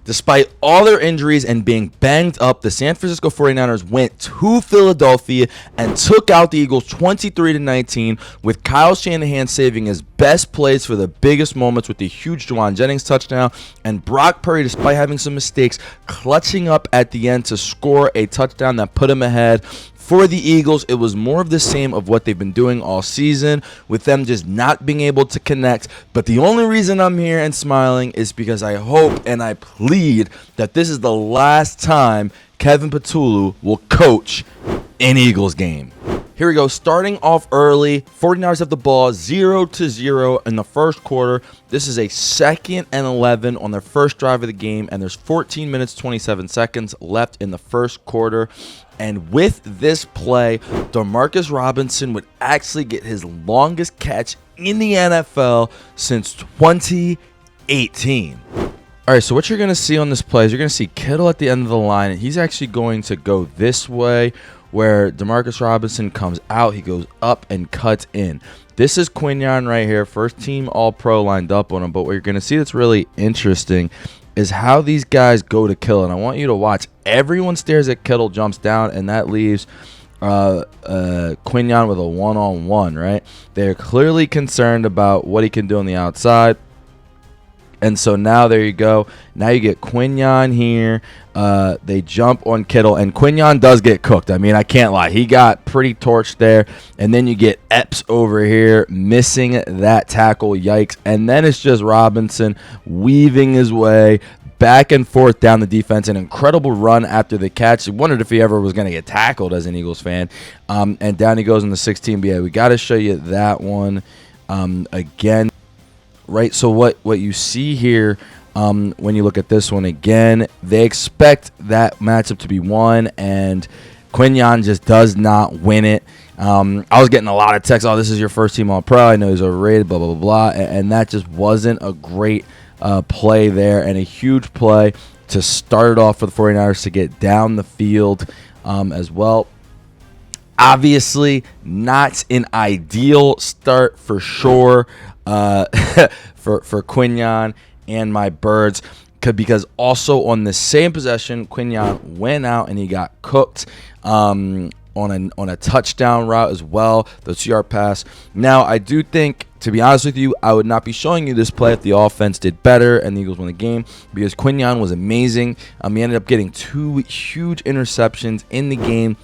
Despite all their injuries and being banged up, the San Francisco 49ers went to Philadelphia and took out the Eagles 23-19, with Kyle Shanahan saving his best plays for the biggest moments with the huge Juwan Jennings touchdown, and Brock Purdy, despite having some mistakes, clutching up at the end to score a touchdown that put him ahead. For the Eagles, it was more of the same of what they've been doing all season, with them just not being able to connect. But the only reason I'm here and smiling is because I hope and I plead that this is the last time Kevin Patulu will coach an Eagles game. Here we go. Starting off early, 49ers have the ball 0-0 in the first quarter. This is a 2nd and 11 on their first drive of the game, and there's 14 minutes, 27 seconds left in the first quarter. And with this play, DeMarcus Robinson would actually get his longest catch in the NFL since 2018. All right, so what you're going to see on this play is you're going to see Kittle at the end of the line, and he's actually going to go this way, where DeMarcus Robinson comes out. He goes up and cuts in. This is Quinyon right here, first team All-Pro lined up on him. But what you're going to see that's really interesting is how these guys go to Kittle. And I want you to watch. Everyone stares at Kittle, jumps down, and that leaves Quinyon with a one-on-one, right? They're clearly concerned about what he can do on the outside. And so now there you go. Now you get Quinyon here. They jump on Kittle, and Quinyon does get cooked. I mean, I can't lie. He got pretty torched there. And then you get Epps over here missing that tackle. Yikes. And then it's just Robinson weaving his way back and forth down the defense. An incredible run after the catch. I wondered if he ever was going to get tackled as an Eagles fan. And down he goes in the 16. But yeah, we got to show you that one again. Right, so what you see here when you look at this one again, they expect that matchup to be won, and Quinyon just does not win it. I was getting a lot of texts, oh, this is your first team All-Pro, I know he's overrated, blah, blah, blah, blah, and that just wasn't a great play there, and a huge play to start it off for the 49ers to get down the field as well. Obviously, not an ideal start for sure. For Quinyon and my Birds, because also on the same possession, Quinyon went out and he got cooked on a touchdown route as well, the 2-yard pass. Now, I do think, to be honest with you, I would not be showing you this play if the offense did better and the Eagles won the game, because Quinyon was amazing. He ended up getting 2 huge interceptions in the game,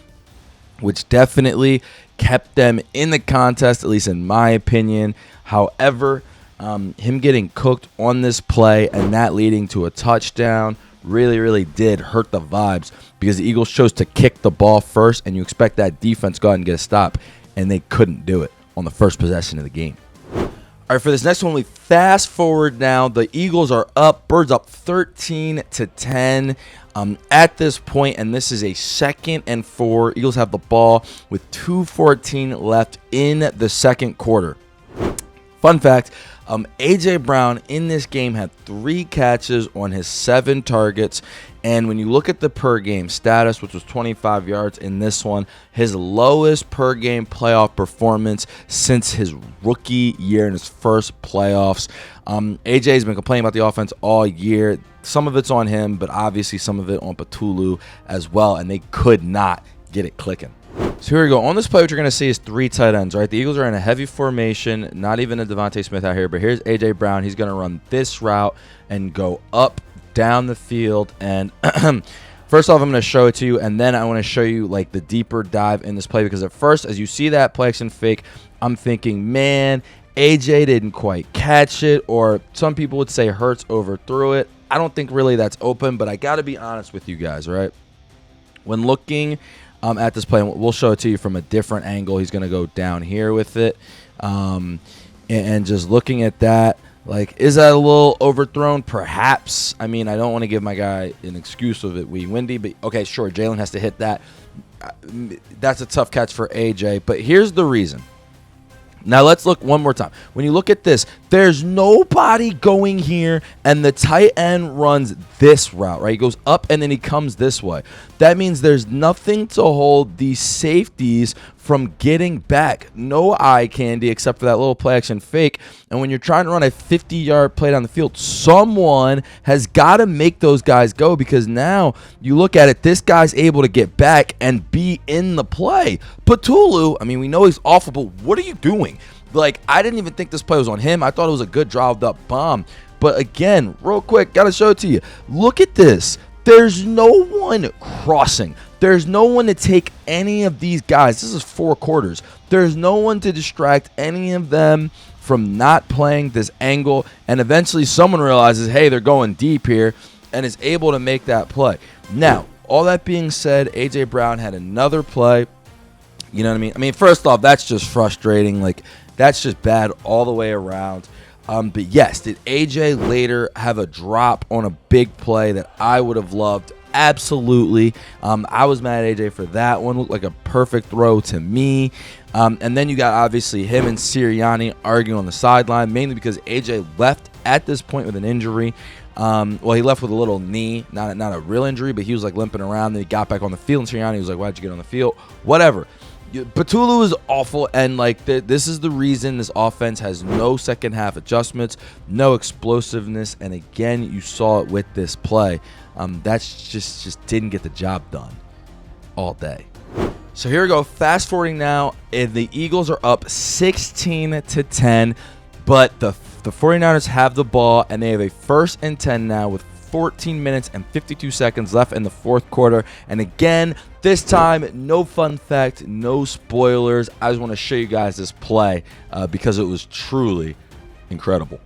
which definitely kept them in the contest, at least in my opinion. However, him getting cooked on this play and that leading to a touchdown really, really did hurt the vibes, because the Eagles chose to kick the ball first, and you expect that defense to go out and get a stop, and they couldn't do it on the first possession of the game. All right, for this next one, we fast forward now. The Eagles are up, Birds up 13-10 at this point, and this is a 2nd and 4. Eagles have the ball with 2:14 left in the second quarter. Fun fact, A.J. Brown in this game had 3 catches on his 7 targets. And when you look at the per game status, which was 25 yards in this one, his lowest per game playoff performance since his rookie year in his first playoffs. A.J. has been complaining about the offense all year. Some of it's on him, but obviously some of it on Patulu as well. And they could not get it clicking. So here we go. On this play, what you're going to see is 3 tight ends, right? The Eagles are in a heavy formation, not even a Devontae Smith out here, but here's A.J. Brown. He's going to run this route and go up, down the field. And first off, I'm going to show it to you, and then I want to show you like the deeper dive in this play, because at first, as you see that play action fake, I'm thinking, man, A.J. didn't quite catch it, or some people would say Hurts overthrew it. I don't think really that's open, but I got to be honest with you guys, right? When looking at this play, and we'll show it to you from a different angle. He's going to go down here with it. And just looking at that, like, is that a little overthrown? Perhaps. I mean, I don't want to give my guy an excuse of it being windy, but okay, sure, Jalen has to hit that. That's a tough catch for AJ, but here's the reason. Now let's look one more time. When you look at this, there's nobody going here, and the tight end runs this route, right? He goes up, and then he comes this way. That means there's nothing to hold these safeties from getting back. No eye candy except for that little play action fake. And when you're trying to run a 50-yard play down the field, someone has got to make those guys go, because now you look at it, this guy's able to get back and be in the play. Patulu, I mean, we know he's awful, but what are you doing? Like, I didn't even think this play was on him. I thought it was a good drive up bomb. But again, real quick, got to show it to you. Look at this. There's no one crossing. There's no one to take any of these guys. This is 4 quarters. There's no one to distract any of them from not playing this angle. And eventually someone realizes, hey, they're going deep here, and is able to make that play. Now, all that being said, A.J. Brown had another play. You know what I mean? I mean, first off, that's just frustrating. Like, that's just bad all the way around. But yes, did AJ later have a drop on a big play that I would have loved? Absolutely. I was mad at AJ for that one. Looked like a perfect throw to me. And then you got obviously him and Siranni arguing on the sideline, mainly because AJ left at this point with an injury. Well, he left with a little knee, not a real injury, but he was like limping around. Then he got back on the field, and Siranni was like, "Why'd you get on the field?" Whatever. Patulu is awful, and like this is the reason this offense has no second half adjustments, no explosiveness, and again, you saw it with this play. That's just didn't get the job done all day. So here we go. Fast forwarding now, and the Eagles are up 16-10, but the 49ers have the ball, and they have a 1st and 10 now with 14 minutes and 52 seconds left in the 4th quarter. And again, this time, no fun fact, no spoilers. I just want to show you guys this play because it was truly incredible.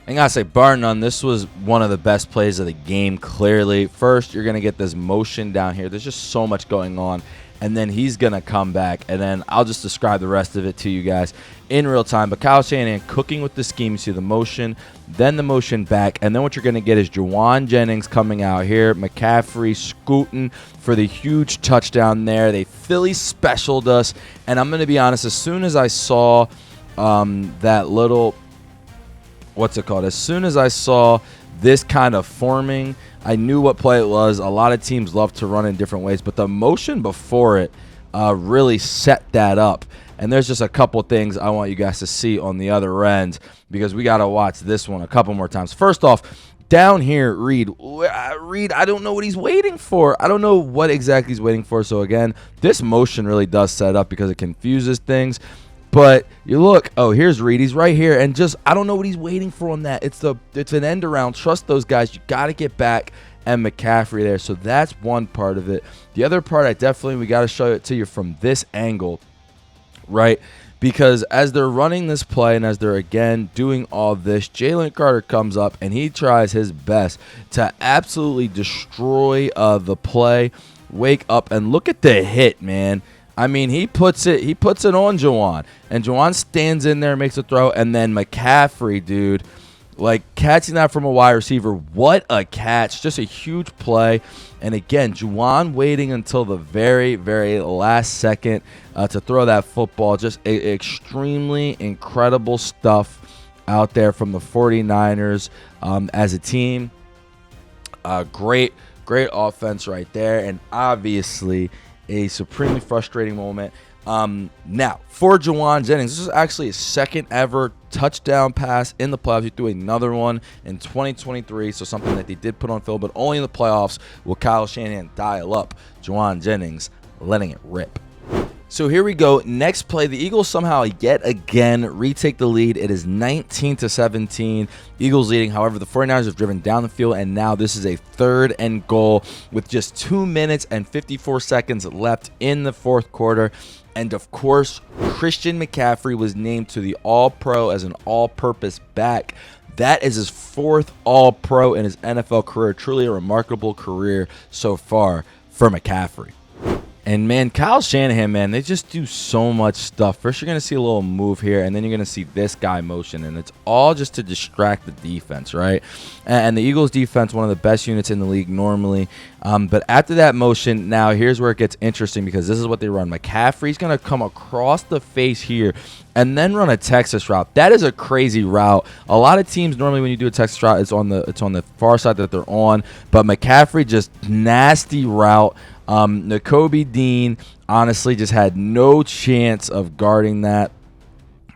I gotta say, bar none, this was one of the best plays of the game, clearly. First, you're going to get this motion down here. There's just so much going on. And then he's going to come back, and then I'll just describe the rest of it to you guys in real time. But Kyle Shanahan cooking with the scheme. You see the motion, then the motion back, and then what you're going to get is Jauan Jennings coming out here. McCaffrey scooting for the huge touchdown there. They Philly specialed us, and I'm going to be honest, as soon as I saw that little, what's it called? As soon as I saw this kind of forming, I knew what play it was. A lot of teams love to run in different ways, but the motion before it really set that up. And there's just a couple things I want you guys to see on the other end, because we got to watch this one a couple more times. First off, down here, Reed, I don't know what he's waiting for. I don't know what exactly he's waiting for. So, again, this motion really does set up because it confuses things. But you look, oh, here's Reed. He's right here, and just I don't know what he's waiting for on that. It's an end around. Trust those guys. You got to get back, and McCaffrey there. So that's one part of it. The other part, we got to show it to you from this angle, right? Because as they're running this play and as they're again doing all this, Jalen Carter comes up and he tries his best to absolutely destroy the play. Wake up and look at the hit, man. I mean, he puts it on Jauan, and Jauan stands in there, makes a throw, and then McCaffrey, dude, like catching that from a wide receiver. What a catch. Just a huge play. And again, Jauan waiting until the very, very last second to throw that football. Just extremely incredible stuff out there from the 49ers as a team. Great offense right there. And obviously a supremely frustrating moment. Now, for Jauan Jennings, this is actually his 2nd ever touchdown pass in the playoffs. He threw another one in 2023, so something that they did put on film, but only in the playoffs will Kyle Shanahan dial up Jauan Jennings, letting it rip. So here we go. Next play, the Eagles somehow yet again retake the lead. It is 19-17. Eagles leading. However, the 49ers have driven down the field, and now this is a 3rd and goal with just 2 minutes and 54 seconds left in the 4th quarter. And of course, Christian McCaffrey was named to the All-Pro as an all-purpose back. That is his 4th All-Pro in his NFL career. Truly a remarkable career so far for McCaffrey. And, man, Kyle Shanahan, man, they just do so much stuff. First, you're going to see a little move here, and then you're going to see this guy motion, and it's all just to distract the defense, right? And the Eagles' defense, one of the best units in the league normally. But after that motion, now here's where it gets interesting because this is what they run. McCaffrey's going to come across the face here and then run a Texas route. That is a crazy route. A lot of teams, normally when you do a Texas route, it's on the far side that they're on. But McCaffrey, just nasty route. Nakobe Dean honestly just had no chance of guarding that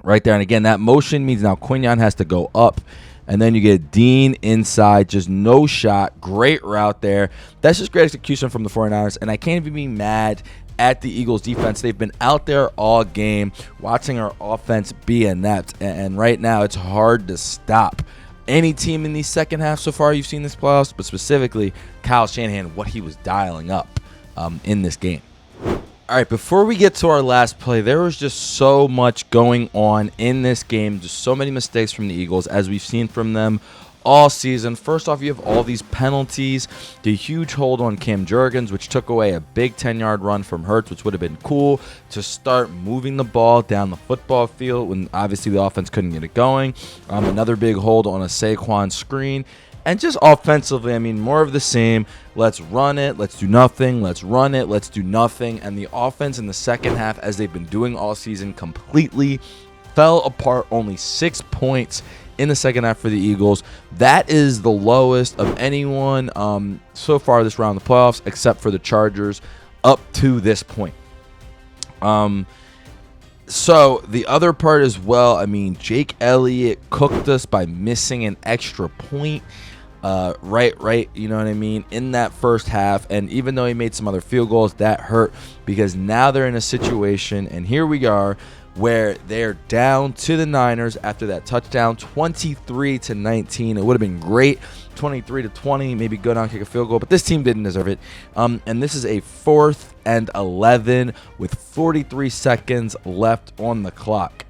right there. And again, that motion means now Quinyon has to go up. And then you get Dean inside, just no shot. Great route there. That's just great execution from the 49ers. And I can't even be mad at the Eagles defense. They've been out there all game watching our offense be inept. And right now it's hard to stop any team in the second half so far you've seen this playoffs, but specifically Kyle Shanahan, what he was dialing up in this game. All right, before we get to our last play, there was just so much going on in this game. Just so many mistakes from the Eagles, as we've seen from them all season. First off, you have all these penalties. The huge hold on Cam Jurgens, which took away a big 10-yard run from Hurts, which would have been cool to start moving the ball down the football field when obviously the offense couldn't get it going. Another big hold on a Saquon screen. And just offensively, I mean, more of the same. Let's run it. Let's do nothing. Let's run it. Let's do nothing. And the offense in the second half, as they've been doing all season, completely fell apart. Only 6 points in the second half for the Eagles. That is the lowest of anyone so far this round of the playoffs, except for the Chargers up to this point. So the other part as well, I mean, Jake Elliott cooked us by missing an extra point. Right, you know what I mean, in that first half. And even though he made some other field goals, that hurt because now they're in a situation, and here we are, where they're down to the Niners after that touchdown, 23-19. It would have been great, 23-20, maybe go down, kick a field goal, but this team didn't deserve it. And this is a 4th and 11 with 43 seconds left on the clock.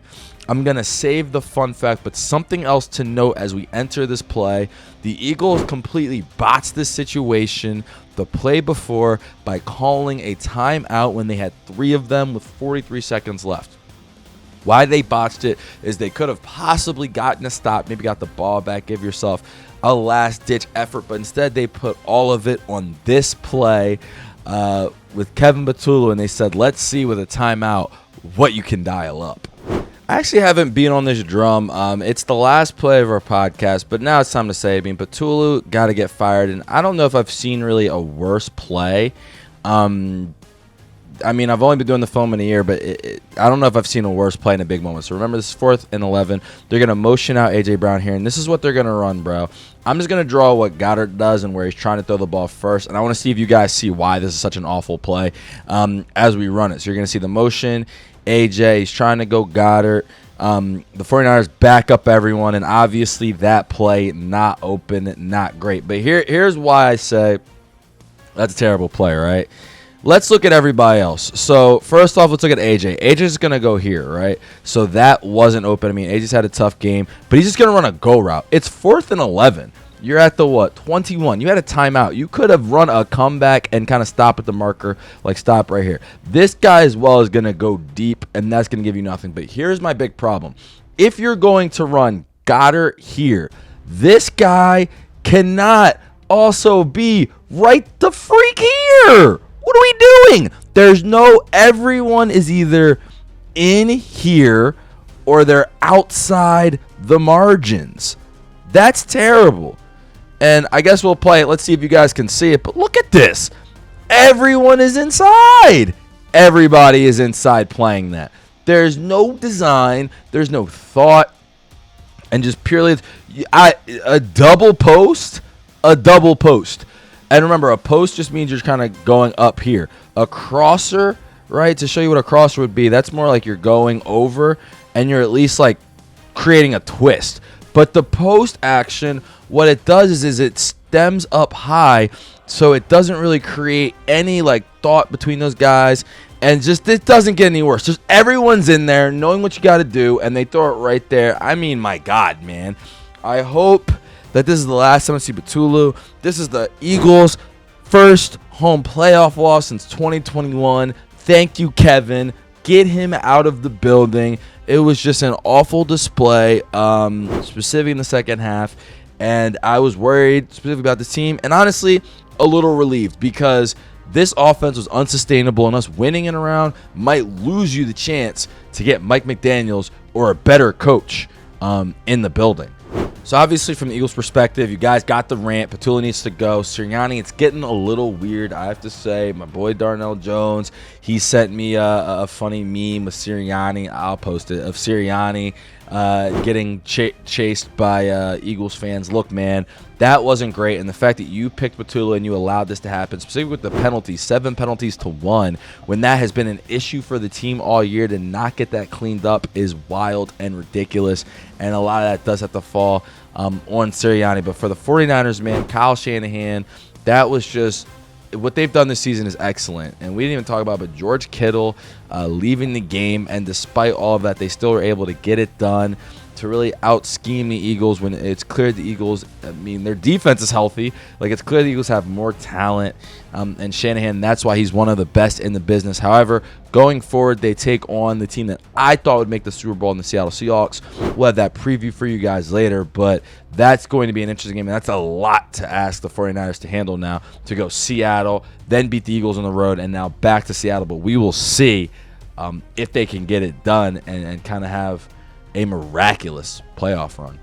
I'm going to save the fun fact, but something else to note as we enter this play. The Eagles completely botched this situation the play before by calling a timeout when they had 3 of them with 43 seconds left. Why they botched it is they could have possibly gotten a stop, maybe got the ball back, give yourself a last-ditch effort, but instead they put all of it on this play with Kevin Batulu, and they said, let's see with a timeout what you can dial up. I actually haven't been on this drum. It's the last play of our podcast, but now it's time to say, I mean, Batulu got to get fired, and I don't know if I've seen really a worse play. I mean, I've only been doing the film in a year, but I don't know if I've seen a worse play in a big moment. So remember, this is 4th and 11. They're going to motion out A.J. Brown here, and this is what they're going to run, bro. I'm just going to draw what Goddard does and where he's trying to throw the ball first, and I want to see if you guys see why this is such an awful play as we run it. So you're going to see the motion. A.J., he's trying to go Goddard. The 49ers back up everyone, and obviously that play not open, not great. But here's why I say that's a terrible play, right? Let's look at everybody else. So first off, let's look at AJ. AJ's going to go here, right? So that wasn't open. I mean, AJ's had a tough game, but he's just going to run a go route. It's 4th and 11. You're at the, 21. You had a timeout. You could have run a comeback and kind of stop at the marker, like stop right here. This guy as well is going to go deep, and that's going to give you nothing. But here's my big problem. If you're going to run Goddard here, this guy cannot also be right the freak here. What are we doing? There's no, everyone is either in here or they're outside the margins. That's terrible. And I guess we'll play it. Let's see if you guys can see it. But look at this. Everyone is inside. Everybody is inside playing that. There's no design. There's no thought. And just purely a double post. A double post. And remember, a post just means you're kind of going up here. A crosser, right, to show you what a crosser would be, that's more like you're going over and you're at least like creating a twist. But the post action, what it does is it stems up high, so it doesn't really create any like thought between those guys, and just it doesn't get any worse. Just everyone's in there knowing what you got to do, and they throw it right there. I mean, my God, man. I hope that this is the last time I see Batulu. This is the Eagles' first home playoff loss since 2021. Thank you, Kevin. Get him out of the building. It was just an awful display, specifically in the second half. And I was worried specifically about the team. And honestly, a little relieved because this offense was unsustainable, and us winning in a round might lose you the chance to get Mike McDaniels or a better coach in the building. So obviously from the Eagles' perspective, you guys got the rant. Petula needs to go. Siranni, it's getting a little weird, I have to say. My boy Darnell Jones, he sent me a funny meme with Siranni. I'll post it, of Siranni getting chased by Eagles fans. Look, man, that wasn't great. And the fact that you picked Petula and you allowed this to happen, specifically with the penalties, 7 penalties to 1, when that has been an issue for the team all year, to not get that cleaned up is wild and ridiculous. And a lot of that does have to fall on Siranni. But for the 49ers, man, Kyle Shanahan, that was just what they've done this season is excellent. And we didn't even talk about, but George Kittle leaving the game, and despite all of that, they still were able to get it done, to really out-scheme the Eagles when it's clear the Eagles, I mean, their defense is healthy. Like, it's clear the Eagles have more talent, and Shanahan, that's why he's one of the best in the business. However, going forward, they take on the team that I thought would make the Super Bowl in the Seattle Seahawks. We'll have that preview for you guys later, but that's going to be an interesting game, and that's a lot to ask the 49ers to handle now, to go Seattle, then beat the Eagles on the road, and now back to Seattle. But we will see if they can get it done and kind of have a miraculous playoff run.